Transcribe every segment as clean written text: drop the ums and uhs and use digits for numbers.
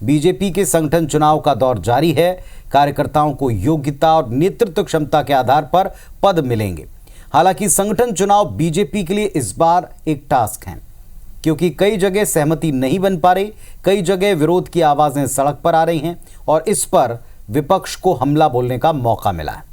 BJP के संगठन चुनाव का दौर जारी है। कार्यकर्ताओं को योग्यता और नेतृत्व क्षमता के आधार पर पद मिलेंगे। हालांकि संगठन चुनाव बीजेपी के लिए इस बार एक टास्क है, क्योंकि कई जगह सहमति नहीं बन पा रही, कई जगह विरोध की आवाजें सड़क पर आ रही हैं और इस पर विपक्ष को हमला बोलने का मौका मिला है।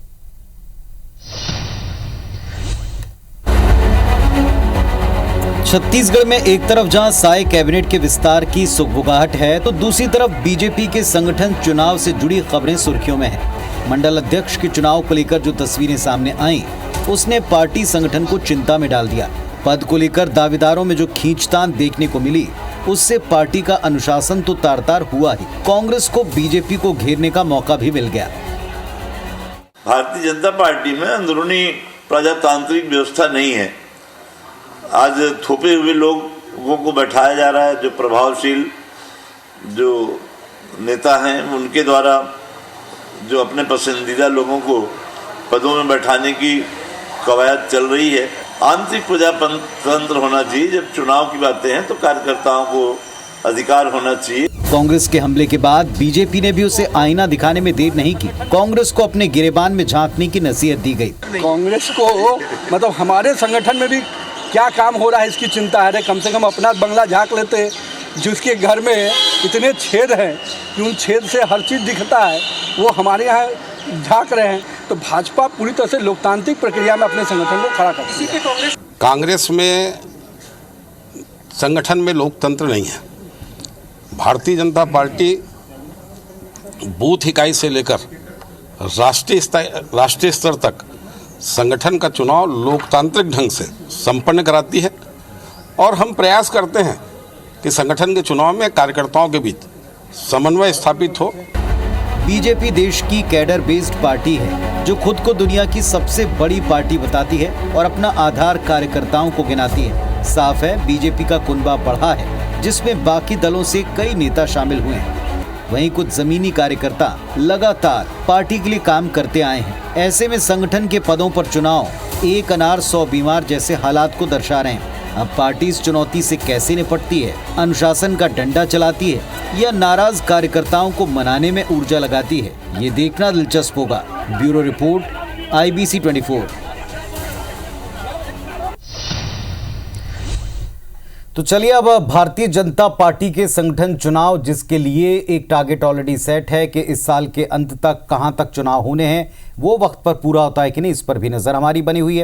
छत्तीसगढ़ में एक तरफ जहां साय कैबिनेट के विस्तार की सुगबुगाहट है, तो दूसरी तरफ बीजेपी के संगठन चुनाव से जुड़ी खबरें सुर्खियों में हैं। मंडल अध्यक्ष के चुनाव को लेकर जो तस्वीरें सामने आईं, उसने पार्टी संगठन को चिंता में डाल दिया। पद को लेकर दावेदारों में जो खींचतान देखने को मिली, उससे पार्टी का अनुशासन तो तार-तार हुआ ही, कांग्रेस को बीजेपी को घेरने का मौका भी मिल गया। भारतीय जनता पार्टी में अंदरूनी प्रजातांत्रिक व्यवस्था नहीं है। आज थोपे हुए लोगों को बैठाया जा रहा है, जो प्रभावशील जो नेता हैं उनके द्वारा जो अपने पसंदीदा लोगों को पदों में बैठाने की कवायद चल रही है। आंतरिक प्रजातंत्र होना चाहिए। जब चुनाव की बातें हैं तो कार्यकर्ताओं को अधिकार होना चाहिए। कांग्रेस के हमले के बाद बीजेपी ने भी उसे आईना दिखाने में देर नहीं की। कांग्रेस को अपने गिरेबान में झांकने की नसीहत दी गई। कांग्रेस को मतलब हमारे संगठन में भी क्या काम हो रहा है इसकी चिंता है। कम से कम अपना बंगला झांक लेते, जिसके घर में इतने छेद हैं कि उन छेद से हर चीज़ दिखता है, वो हमारे यहाँ झांक रहे हैं। तो भाजपा पूरी तरह से लोकतांत्रिक प्रक्रिया में अपने संगठन को खड़ा करती है। कांग्रेस में संगठन में लोकतंत्र नहीं है। भारतीय जनता पार्टी बूथ इकाई से लेकर राष्ट्रीय स्तर तक संगठन का चुनाव लोकतांत्रिक ढंग से संपन्न कराती है और हम प्रयास करते हैं कि संगठन के चुनाव में कार्यकर्ताओं के बीच समन्वय स्थापित हो। बीजेपी देश की कैडर बेस्ड पार्टी है, जो खुद को दुनिया की सबसे बड़ी पार्टी बताती है और अपना आधार कार्यकर्ताओं को गिनाती है। साफ है, बीजेपी का कुनबा बढ़ा है, जिसमें बाकी दलों से कई नेता शामिल हुए हैं। वहीं कुछ जमीनी कार्यकर्ता लगातार पार्टी के लिए काम करते आए हैं। ऐसे में संगठन के पदों पर चुनाव एक अनार 100 बीमार जैसे हालात को दर्शा रहे हैं। अब पार्टी इस चुनौती से कैसे निपटती है, अनुशासन का डंडा चलाती है या नाराज कार्यकर्ताओं को मनाने में ऊर्जा लगाती है, ये देखना दिलचस्प होगा। Bureau report, IBC 24। तो चलिए, अब भारतीय जनता पार्टी के संगठन चुनाव, जिसके लिए एक टारगेट ऑलरेडी सेट है कि इस साल के अंत तक कहां तक चुनाव होने हैं, वो वक्त पर पूरा होता है कि नहीं, इस पर भी नजर हमारी बनी हुई है।